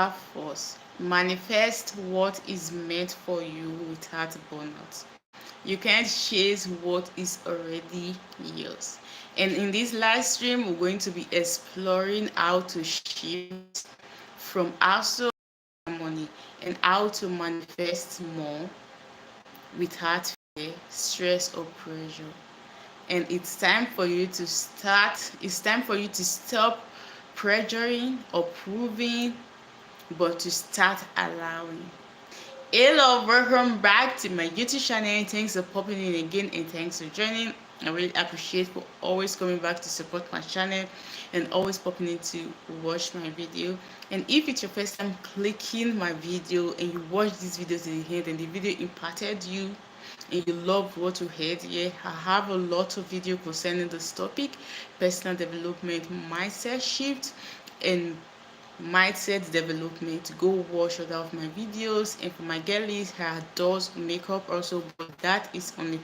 force. Manifest what is meant for you without burnout. You can't chase what is already yours. And in this live stream, we're going to be exploring how to shift from hustle money and how to manifest more without fear, stress, or pressure. And it's time for you to start, it's time for you to stop pressuring or proving, but to start allowing. Hello, welcome back to my YouTube channel. Thanks for popping in again and thanks for joining. I really appreciate for always coming back to support my channel and always popping in to watch my video. And if it's your first time clicking my video and you watch this video to the end and the video impacted you and you love what you heard here, I have a lot of video concerning this topic: personal development, mindset shift, and mindset development. Go watch other of my videos. And for my girlies, her does makeup also, but that is on a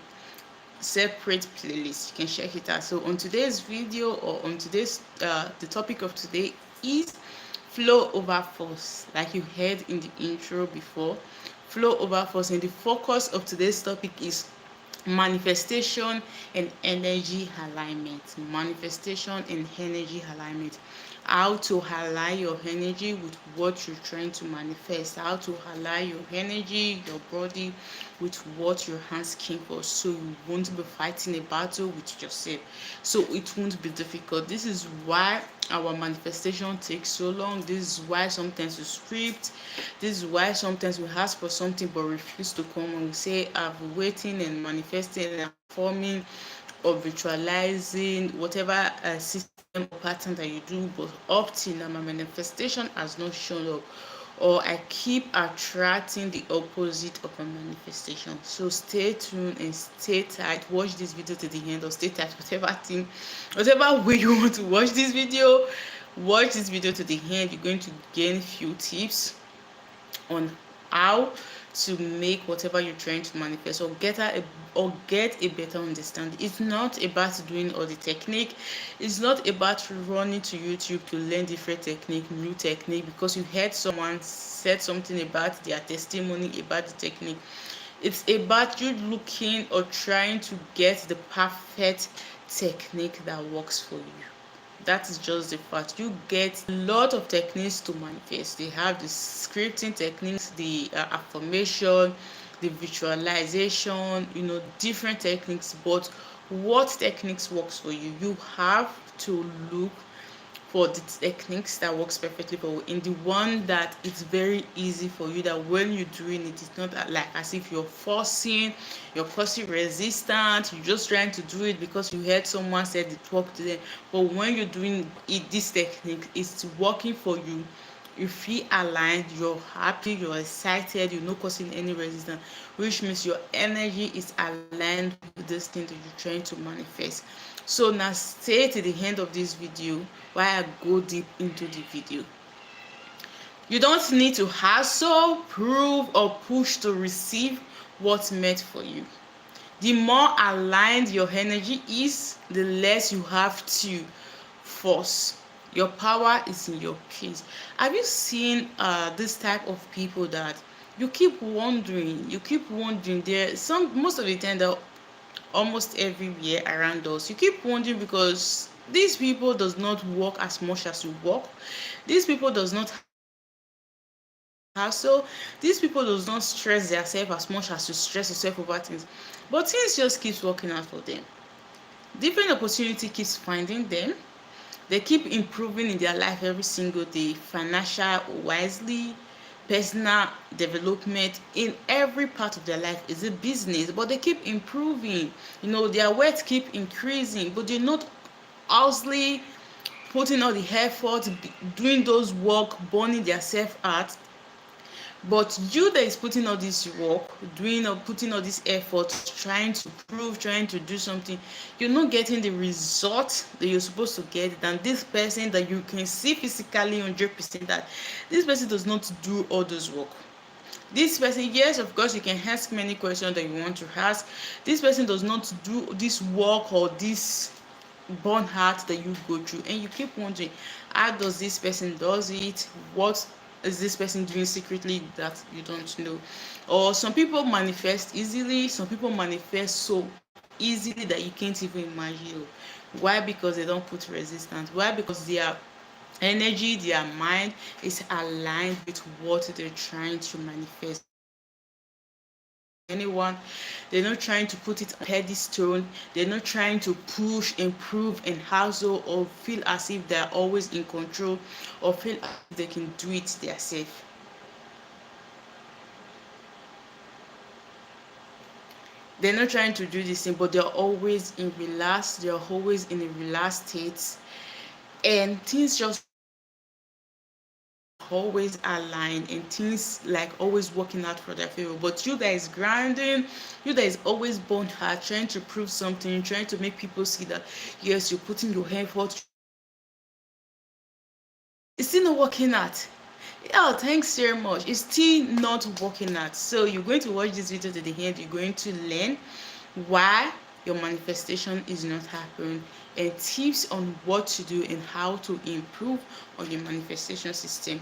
separate playlist. You can check it out. So on today's video, or on today's the topic of today is flow over force, like you heard in the intro before. Flow over force, and the focus of today's topic is manifestation and energy alignment. Manifestation and energy alignment. How to align your energy with what you're trying to manifest. How to align your energy, your body, with what you're asking for, so you won't be fighting a battle with yourself, so it won't be difficult. This is why our manifestation takes so long. This is why sometimes we script. This is why sometimes we ask for something but refuse to come, and we say I've been waiting and manifesting and forming or visualizing whatever system or pattern that you do, but up till now my manifestation has not shown up, or I keep attracting the opposite of my manifestation. So stay tuned and stay tight. Watch this video to the end, or stay tight, whatever way you want to watch this video. Watch this video to the end. You're going to gain few tips on how to make whatever you're trying to manifest, or get a better understanding. It's not about doing all the technique. It's not about running to YouTube to learn different technique, new technique, because you heard someone said something about their testimony about the technique. It's about you looking or trying to get the perfect technique that works for you. That is just the fact. You get a lot of techniques to manifest. They have the scripting techniques, the affirmation, the visualization, different techniques. But what techniques works for you? You have to look for the techniques that works perfectly for you, in the one that it's very easy for you, that when you're doing it, it's not like as if you're causing resistance, you're just trying to do it because you heard someone said it worked to them. But when you're doing it, this technique is working for you, you feel aligned, you're happy, you're excited, you're not causing any resistance, which means your energy is aligned with this thing that you're trying to manifest. So now stay to the end of this video while I go deep into the video. You don't need to hustle, prove, or push to receive what's meant for you. The more aligned your energy is, the less you have to force. Your power is in your peace. Have you seen this type of people that you keep wondering? There most of the time they're almost everywhere around us. You keep wondering because these people does not work as much as you work. These people does not hustle. These people does not stress themselves as much as you stress yourself over things. But things just keeps working out for them. Different opportunity keeps finding them. They keep improving in their life every single day, financial wisely, personal development, in every part of their life. Is a business, but they keep improving. Their wealth keep increasing, but they're not honestly putting all the effort, doing those work, burning their self out. But you that is putting all this work, doing or putting all this effort, trying to prove, trying to do something, you're not getting the result that you're supposed to get than this person that you can see physically 100% that this person does not do all those work. This person, yes, of course, you can ask many questions that you want to ask. This person does not do this work or this burn heart that you go through, and you keep wondering, how does this person does it? What is this person doing secretly that you don't know? Or some people manifest easily, some people manifest so easily that you can't even imagine. Why? Because they don't put resistance. Why? Because their energy, their mind is aligned with what they're trying to manifest. They're not trying to prove anyone. They're not trying to put it on pedestal. They're not trying to push, improve, and hustle, or feel as if they're always in control, or feel as if they can do it themselves. They're not trying to do this thing, but they're always in relaxed. They're always in a relaxed state, and things just always aligned, and things like always working out for their favor. But you that is grinding, you that is always born hard, trying to prove something, trying to make people see that yes, you're putting your effort, it's still not working out. Yeah, thanks very much. It's still not working out. So you're going to watch this video to the end. You're going to learn why your manifestation is not happening, and tips on what to do and how to improve on your manifestation system.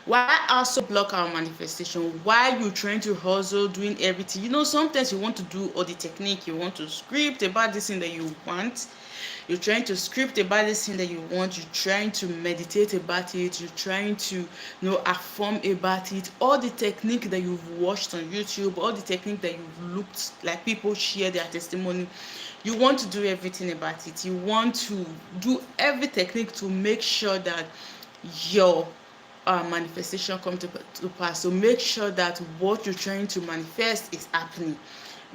Why also block our manifestation? Why you trying to hustle, doing everything? Sometimes you want to do all the technique, you want to script about this thing that you want. You're trying to script about this thing that you want. You're trying to meditate about it. You're trying to, affirm about it. All the technique that you've watched on YouTube, all the technique that you've looked, like people share their testimony. You want to do everything about it. You want to do every technique to make sure that your manifestation come to pass. So make sure that what you're trying to manifest is happening.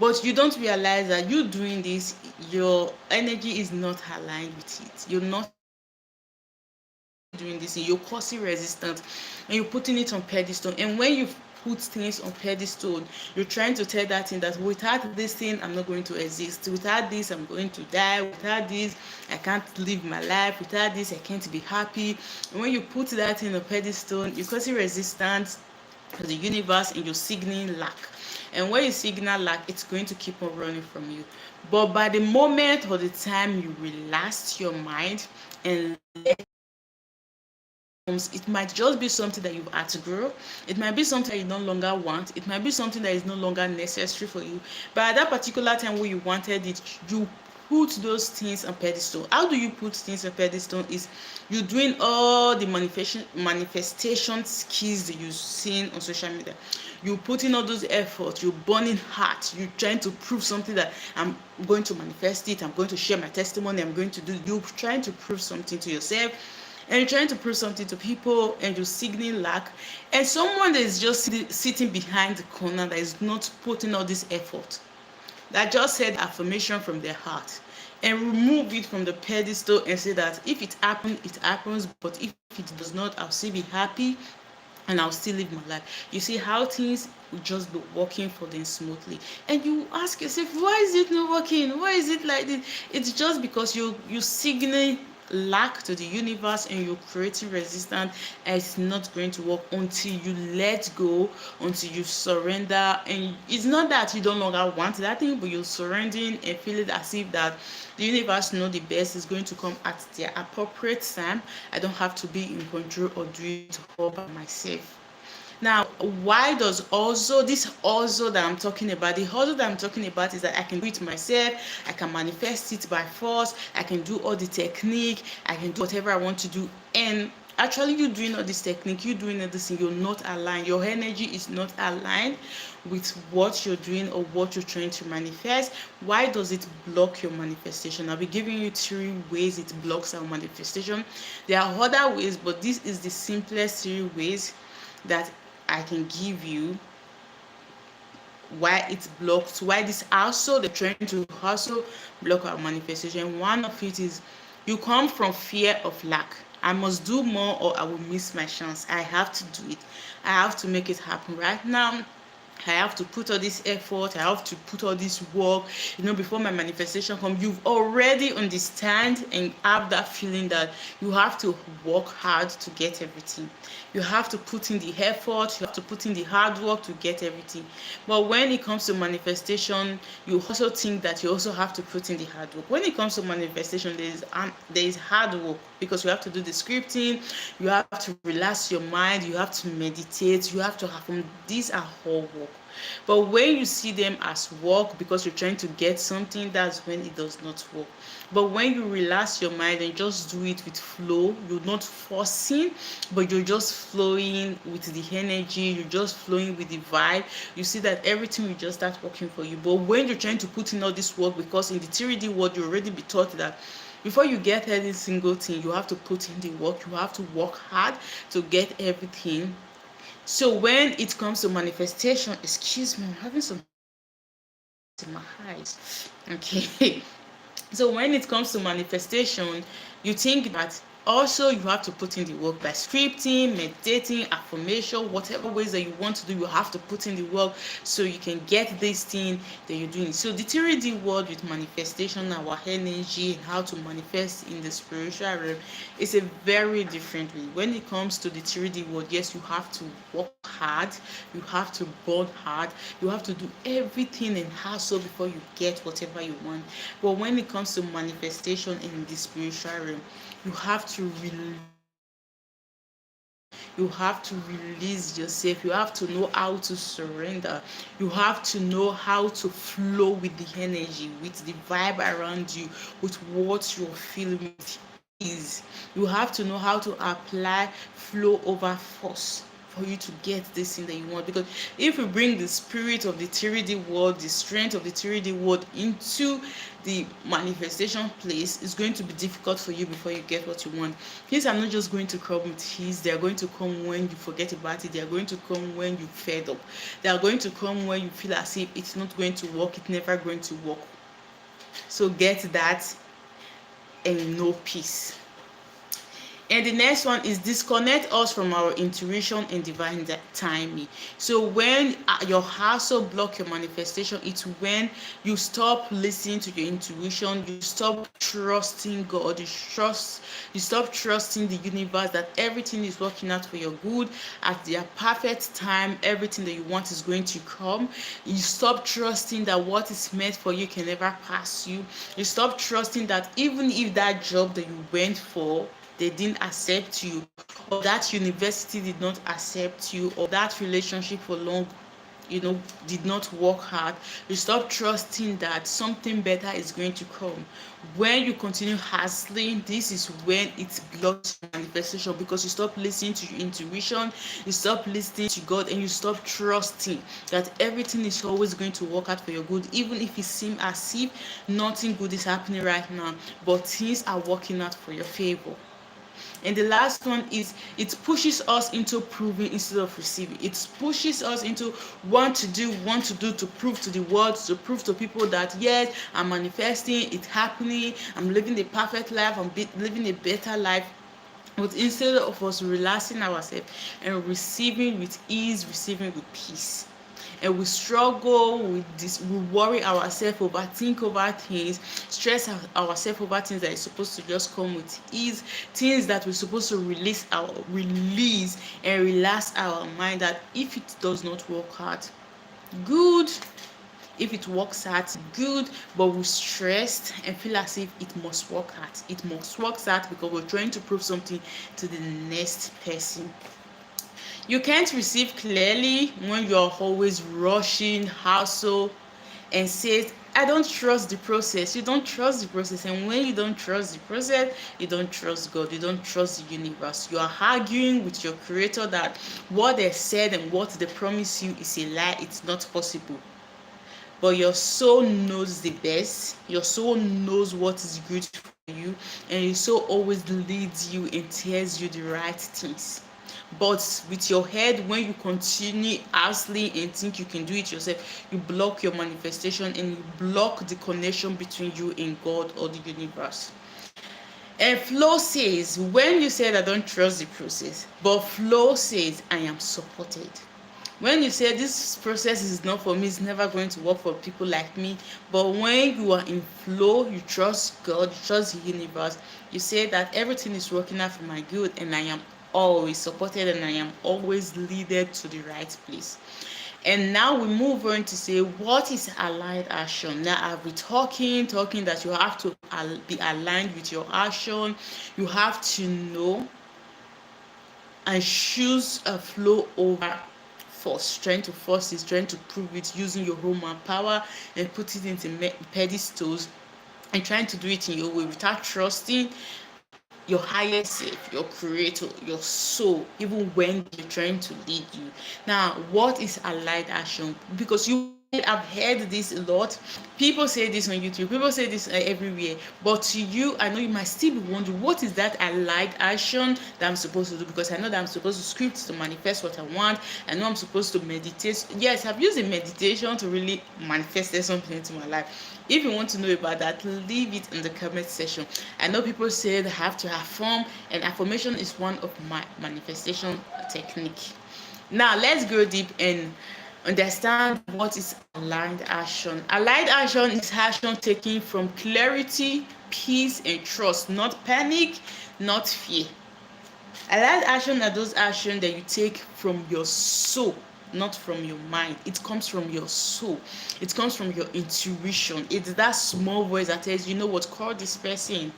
But you don't realize that you doing this, your energy is not aligned with it. You're not doing this, you're causing resistance, and you're putting it on pedestal. And when you put things on pedestal, you're trying to tell that thing that without this thing I'm not going to exist, without this I'm going to die, without this I can't live my life, without this I can't be happy. And when you put that thing on pedestal, you're causing resistance to the universe, and you're signaling lack. And when you signal lack, it's going to keep on running from you. But by the moment or the time you relax your mind and it might just be something that you've had to grow. It might be something that you no longer want. It might be something that is no longer necessary for you. But at that particular time where you wanted it, you put those things on pedestal. How do you put things on pedestal? Is you doing all the manifestation skills that you've seen on social media. You putting all those efforts, you're burning hard, you're trying to prove something that I'm going to manifest it, I'm going to share my testimony, I'm going to do. You're trying to prove something to yourself, and you're trying to prove something to people, and you're signaling lack, and someone that is just sitting behind the corner that is not putting all this effort, that just said affirmation from their heart, and remove it from the pedestal and say that if it happens, it happens, but if it does not, I'll still be happy and I'll still live my life. You see how things will just be working for them smoothly. And you ask yourself, why is it not working? Why is it like this? It's just because you signal lack to the universe, and you're creating resistance, and it's not going to work until you let go, until you surrender. And it's not that you don't longer want that thing, but you're surrendering and feeling as if that the universe know the best is going to come at their appropriate time. I don't have to be in control or do it all by myself. Now, why does also this also that I'm talking about, the also that I'm talking about is that I can do it myself, I can manifest it by force, I can do all the technique, I can do whatever I want to do. And actually, you doing all this technique, you doing all this thing, you're not aligned. Your energy is not aligned with what you're doing or what you're trying to manifest. Why does it block your manifestation? I'll be giving you 3 ways it blocks our manifestation. There are other ways, but this is the simplest 3 ways that I can give you why it blocks, why this also they're trying to also block our manifestation. One of it is you come from fear of lack. I must do more or I will miss my chance. I have to do it. I have to make it happen right now. I have to put all this effort, I have to put all this work, before my manifestation comes. You've already understand and have that feeling that you have to work hard to get everything. You have to put in the effort, you have to put in the hard work to get everything. But when it comes to manifestation, you also think that you also have to put in the hard work. When it comes to manifestation, there is hard work, because you have to do the scripting, you have to relax your mind, you have to meditate, you have to have these are all work. But when you see them as work because you're trying to get something, that's when it does not work. But when you relax your mind and just do it with flow, you're not forcing, but you're just flowing with the energy, you're just flowing with the vibe, you see that everything will just start working for you. But when you're trying to put in all this work, because in the 3D world you already be taught that before you get every single thing, you have to put in the work, you have to work hard to get everything. So when it comes to manifestation, excuse me, I'm having some in my eyes. Okay. So when it comes to manifestation, you think that also you have to put in the work by scripting, meditating, affirmation, whatever ways that you want to do, you have to put in the work so you can get this thing that you're doing. So the 3D world with manifestation, our energy, and how to manifest in the spiritual realm is a very different way. When it comes to the 3D world, yes, you have to work hard, you have to burn hard, you have to do everything and hustle before you get whatever you want. But when it comes to manifestation in the spiritual realm, you have to release yourself. You have to know how to surrender. You have to know how to flow with the energy, with the vibe around you, with what you're feeling with ease. You have to know how to apply flow over force for you to get this thing that you want. Because if you bring the spirit of the 3D world, the strength of the 3D world into the manifestation place, it's going to be difficult for you before you get what you want. Things are not just going to come with ease. They are going to come when you forget about it. They are going to come when you fed up. They are going to come when you feel as if it's not going to work, it's never going to work. So get that and know peace. And the next one is disconnect us from our intuition and divine timing. So when your hustle block your manifestation, it's when you stop listening to your intuition, you stop trusting God, you stop trusting the universe that everything is working out for your good at their perfect time. Everything that you want is going to come. You stop trusting that what is meant for you can never pass you. You stop trusting that even if that job that you went for, they didn't accept you, or that university did not accept you, or that relationship for long did not work hard, you stop trusting that something better is going to come. When you continue hustling, this is when it blocks manifestation, because you stop listening to your intuition, you stop listening to God, and you stop trusting that everything is always going to work out for your good, even if it seems as if nothing good is happening right now, but things are working out for your favor. And the last one is it pushes us into proving instead of receiving. It pushes us into want to do to prove to the world, to prove to people that yes, I'm manifesting, it's happening, I'm living the perfect life, I'm living a better life. But instead of us relaxing ourselves and receiving with ease, receiving with peace, and we struggle with this, we worry ourselves, overthink over things, stress ourselves over things that is supposed to just come with ease, things that we're supposed to release and relax our mind, that if it does not work out, good. If it works out, good, but we're stressed and feel as if it must work out. It must work out because we're trying to prove something to the next person. You can't receive clearly when you're always rushing, hustle, and say, I don't trust the process. You don't trust the process. And when you don't trust the process, you don't trust God. You don't trust the universe. You are arguing with your creator that what they said and what they promise you is a lie. It's not possible. But your soul knows the best. Your soul knows what is good for you. And your soul always leads you and tells you the right things. But with your head, when you continue hustling and think you can do it yourself, you block your manifestation and you block the connection between you and God or the universe. And flow says, when you said I don't trust the process, but flow says I am supported. When you say this process is not for me, it's never going to work for people like me, but when you are in flow, you trust God, you trust the universe, you say that everything is working out for my good, and I am always supported, and I am always leaded to the right place. And now we move on to say, what is aligned action? Now I've been talking that you have to be aligned with your action. You have to know and choose a flow over force, trying to force it, trying to prove it, using your human power and put it into pedestals, and trying to do it in your way without trusting your higher self, your creator, your soul, even when they're trying to lead you. Now, what is allied action? Because I've heard this a lot. People say this on YouTube, people say this everywhere. But to you, I know you might still be wondering, what is that allied action that I'm supposed to do? Because I know that I'm supposed to script to manifest what I want. I know I'm supposed to meditate. Yes, I've used a meditation to really manifest something into my life. If you want to know about that, leave it in the comment section. I know people say they have to affirm, and affirmation is one of my manifestation technique. Now let's go deep and understand what is aligned action. Aligned action is action taken from clarity, peace, and trust, not panic, not fear. Aligned action are those actions that you take from your soul, not from your mind. It comes from your soul. It comes from your intuition. It's that small voice that tells you know what, call this person.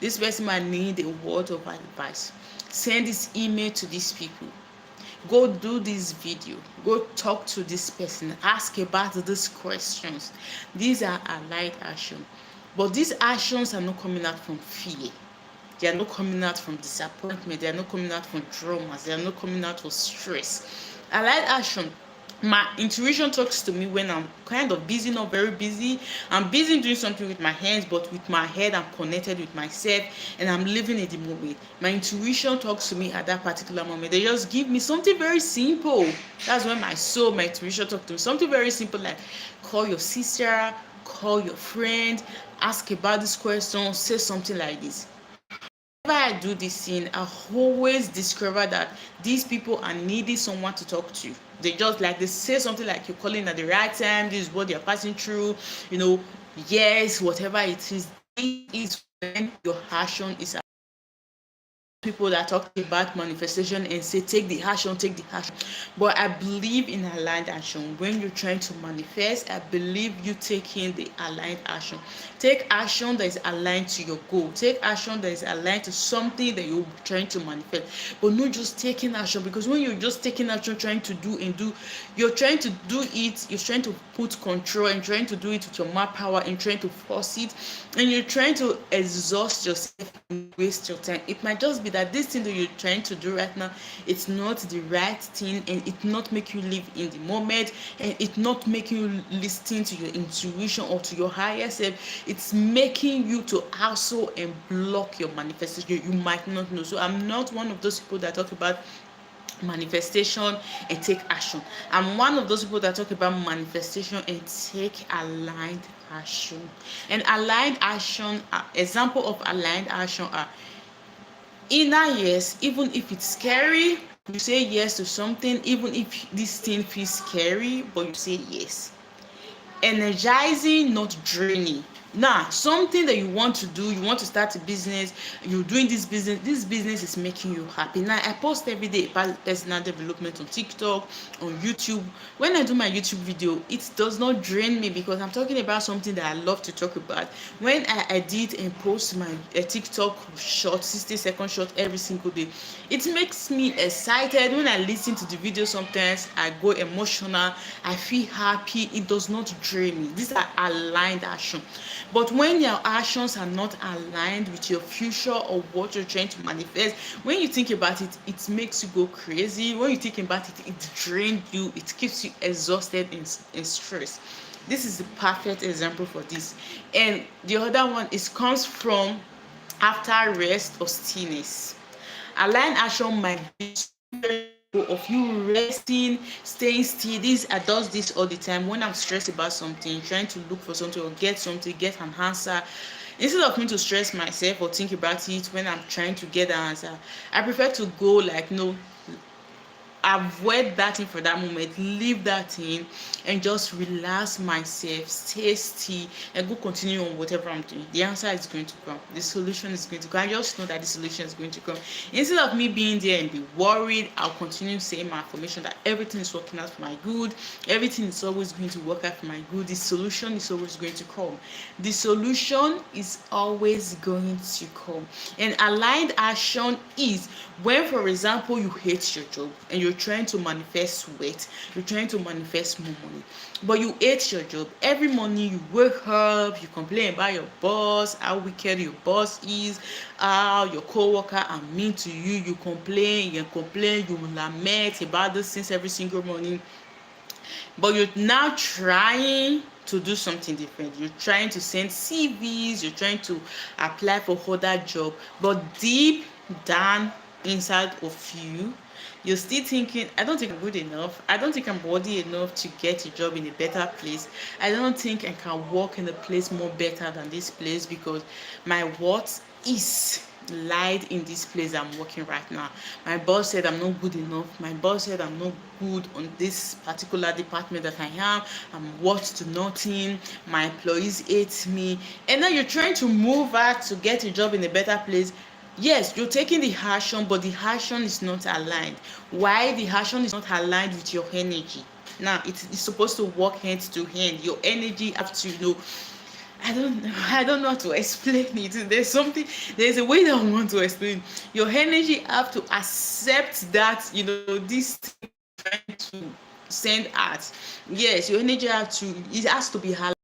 This person might need a word of advice. Send this email to these people. Go do this video. Go talk to this person. Ask about these questions. These are aligned actions. But these actions are not coming out from fear. They are not coming out from disappointment. They are not coming out from traumas. They are not coming out of stress. Allied action. My intuition talks to me when I'm kind of busy, not very busy. I'm busy doing something with my hands, but with my head, I'm connected with myself and I'm living in the moment. My intuition talks to me at that particular moment. They just give me something very simple. That's when my soul, my intuition talks to me. Something very simple like call your sister, call your friend, ask about this question, say something like this. Whenever I do this thing, I always discover that these people are needing someone to talk to. They say something like you're calling at the right time, this is what they're passing through, yes, whatever it is. This is when your action is people that talk about manifestation and say take the action, but I believe in aligned action. When you're trying to manifest, I believe you taking the aligned action. Take action that is aligned to your goal. Take action that is aligned to something that you're trying to manifest, but not just taking action. Because when you're just taking action, trying to do, you're trying to do it, you're trying to put control and trying to do it with your map power and trying to force it, and you're trying to exhaust yourself and waste your time. It might just be that this thing that you're trying to do right now, it's not the right thing, and it not make you live in the moment, and it not making you listen to your intuition or to your higher self. It's making you to also and block your manifestation. You might not know. So I'm not one of those people that talk about manifestation and take action. I'm one of those people that talk about manifestation and take aligned action. And aligned action, example of aligned action are inner yes, even if it's scary, you say yes to something, even if this thing feels scary, but you say yes. Energizing, not draining. Now, something that you want to do, you want to start a business, you're doing this business is making you happy. Now, I post every day about personal development on TikTok, on YouTube. When I do my YouTube video, it does not drain me because I'm talking about something that I love to talk about. When I edit and post my TikTok short, 60-second short every single day, it makes me excited. When I listen to the video, sometimes I go emotional, I feel happy. It does not drain me. These are aligned action. But when your actions are not aligned with your future or what you're trying to manifest, when you think about it, it makes you go crazy. When you think about it, it drains you, it keeps you exhausted and stressed. This is the perfect example for this. And the other one comes from after rest or stillness. Aligned action might be of you resting, staying still. I does this all the time. When I'm stressed about something, trying to look for something or get something, get an answer, instead of me to stress myself or think about it when I'm trying to get the answer, I prefer to go avoid that thing for that moment, leave that thing, and just relax myself, stay still, and go continue on whatever I'm doing. The answer is going to come. The solution is going to come. I just know that the solution is going to come. Instead of me being there and be worried, I'll continue saying my affirmation that everything is working out for my good. Everything is always going to work out for my good. The solution is always going to come. The solution is always going to come. And aligned action is when, for example, you hate your job and you're trying to manifest wealth, you're trying to manifest more money, but you hate your job. Every morning you wake up, you complain about your boss, how wicked your boss is, how your co-worker are mean to you. You complain, you lament about those things every single morning. But you're now trying to do something different. You're trying to send CVs, you're trying to apply for other job, but deep down inside of you, you're still thinking, I don't think I'm good enough. I don't think I'm worthy enough to get a job in a better place. I don't think I can work in a place more better than this place, because my worth is lied in this place I'm working right now. My boss said I'm not good enough. My boss said I'm not good on this particular department that I am. I'm worth to nothing. My employees hate me. And now you're trying to move out to get a job in a better place. Yes, you're taking the action, but the action is not aligned. Why the action is not aligned with your energy? Now it's supposed to work hand to hand. Your energy have to, I don't know how to explain it. There's a way that I want to explain. Your energy have to accept that, this thing trying to send out. Yes, your energy it has to be aligned.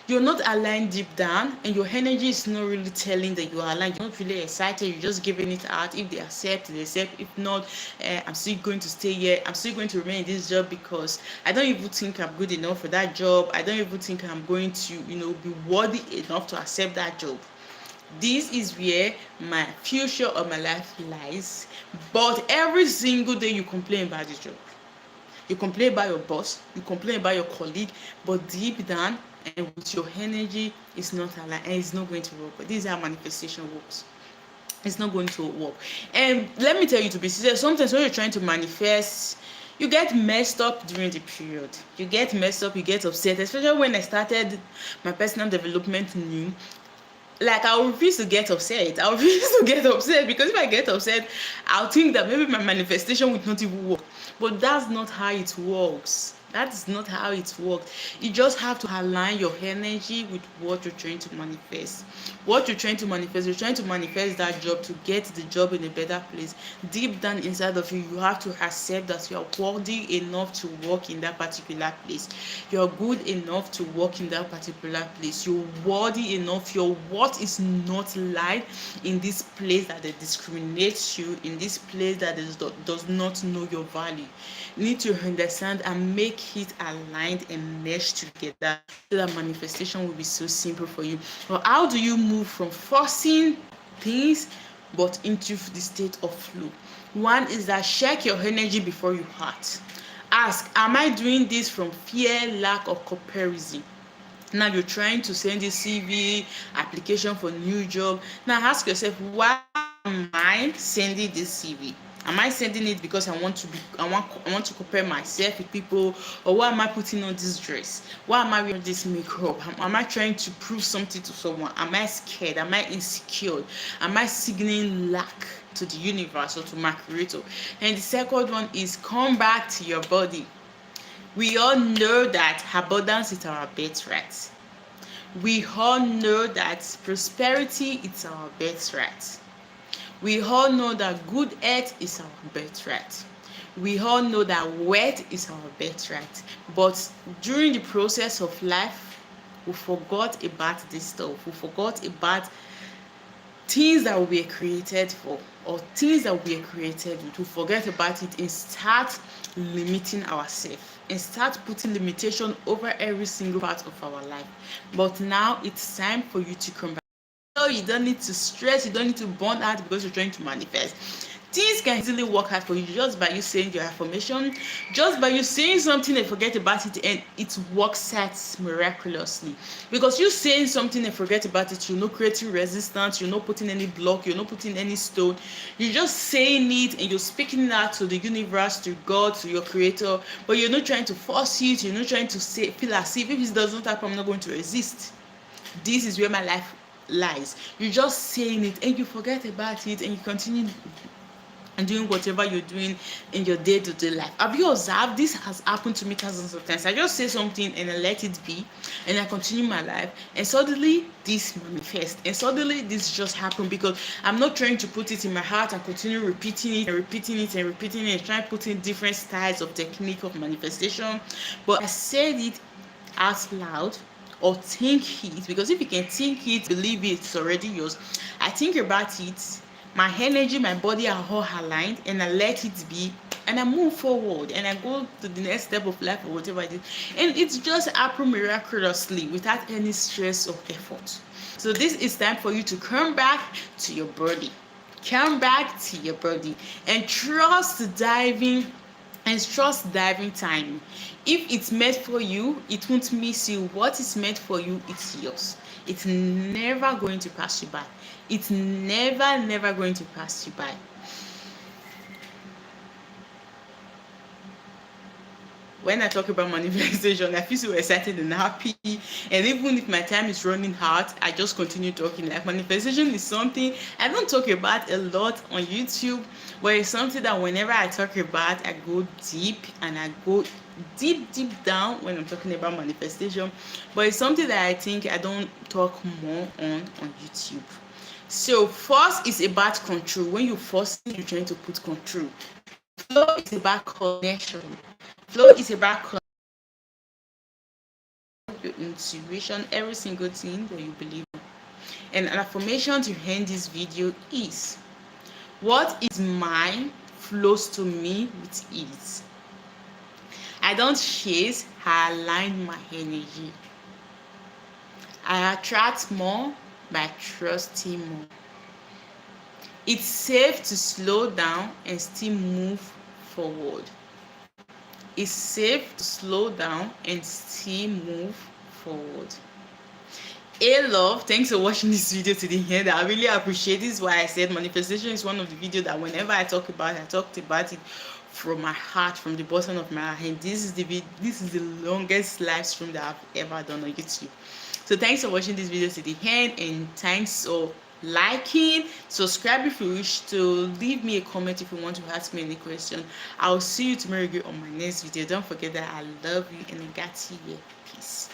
You're not aligned deep down, and your energy is not really telling that you are aligned. You're not really excited. You're just giving it out. If they accept, they accept. If not, I'm still going to stay here. I'm still going to remain in this job because I don't even think I'm good enough for that job. I don't even think I'm going to, be worthy enough to accept that job. This is where my future of my life lies. But every single day you complain about the job. You complain about your boss, you complain about your colleague, but deep down and with your energy, it's not aligned and it's not going to work. But this is how manifestation works. It's not going to work. And let me tell you, to be sincere, sometimes when you're trying to manifest, you get messed up during the period. You get messed up, you get upset, especially when I started my personal development new. Like, I refuse to get upset. Because if I get upset, I'll think that maybe my manifestation would not even work. But that's not how it works. That is not how it works. You just have to align your energy with what you're trying to manifest. What you're trying to manifest that job, to get the job in a better place. Deep down inside of you, you have to accept that you are worthy enough to work in that particular place. You're good enough to work in that particular place. You're worthy enough. Your worth is not lied in this place that they discriminate you, in this place that does not know your value. You need to understand and make it aligned and meshed together, so that manifestation will be so simple for you. But how do you move from forcing things but into the state of flow? One is that check your energy before you act. Ask, am I doing this from fear, lack, or comparison? Now you're trying to send a CV application for a new job. Now ask yourself, why am I sending this CV? Am I sending it because I want to compare myself with people, or why am I putting on this dress? Why am I wearing this makeup? Am I trying to prove something to someone? Am I scared? Am I insecure? Am I signaling lack to the universe or to my creator? And the second one is, come back to your body. We all know that abundance is our birthright. We all know that prosperity is our birthright. We all know that good health is our birthright. We all know that wealth is our birthright. But during the process of life, we forgot about this stuff. We forgot about things that we were created for, or things that we were created with. We forget about it and start limiting ourselves, and start putting limitation over every single part of our life. But now it's time for you to come back. So you don't need to stress, you don't need to burn out because you're trying to manifest. things can easily work out for you just by you saying your affirmation, just by you saying something and forget about it, and it works out miraculously. Because you saying something and forget about it, you're not creating resistance, you're not putting any block, you're not putting any stone. You're just saying it and you're speaking it out to the universe, to God, to your creator, but you're not trying to force it, you're not trying to say, feel as if it does not happen, I'm not going to resist. This is where my life lies. You're just saying it and you forget about it and you continue and doing whatever you're doing in your day-to-day life. Have you observed? This has happened to me thousands of times. I just say something and I let it be and I continue my life, and suddenly this manifests, and suddenly this just happened because I'm not trying to put it in my heart and continue repeating it and repeating it and repeating it and trying to put in different styles of technique of manifestation, but I said it out loud or think it, because if you can think it, believe it, it's already yours. I think about it, my energy, my body are all aligned, and I let it be, and I move forward and I go to the next step of life or whatever it is, and it's just happen miraculously without any stress or effort. So this is time for you to come back to your body, and trust diving time. If it's meant for you, it won't miss you. What is meant for you, it's yours. It's never going to pass you by. It's never going to pass you by. When I talk about manifestation, I feel so excited and happy, and even if my time is running out, I just continue talking. Like, manifestation is something I don't talk about a lot on YouTube, but it's something that whenever I talk about, I go deep, and I go deep down when I'm talking about manifestation. But it's something that I think I don't talk more on YouTube. So first is about control. When you force it, you're trying to put control. Flow is about connection. Flow is about your intuition, every single thing that you believe in. And an affirmation to end this video is, what is mine flows to me with ease. I don't chase, I align my energy. I attract more by trusting more. It's safe to slow down and still move forward. It's safe to slow down and still move forward. Hey love, thanks for watching this video to the end. I really appreciate this. Why I said manifestation is one of the videos that whenever I talked about it from my heart, from the bottom of my heart. And this is the longest live stream that I've ever done on YouTube. So thanks for watching this video to the end, and thanks for liking, subscribe if you wish to, leave me a comment if you want to ask me any question. I'll see you tomorrow again on my next video. Don't forget that I love you and I got you here. Peace.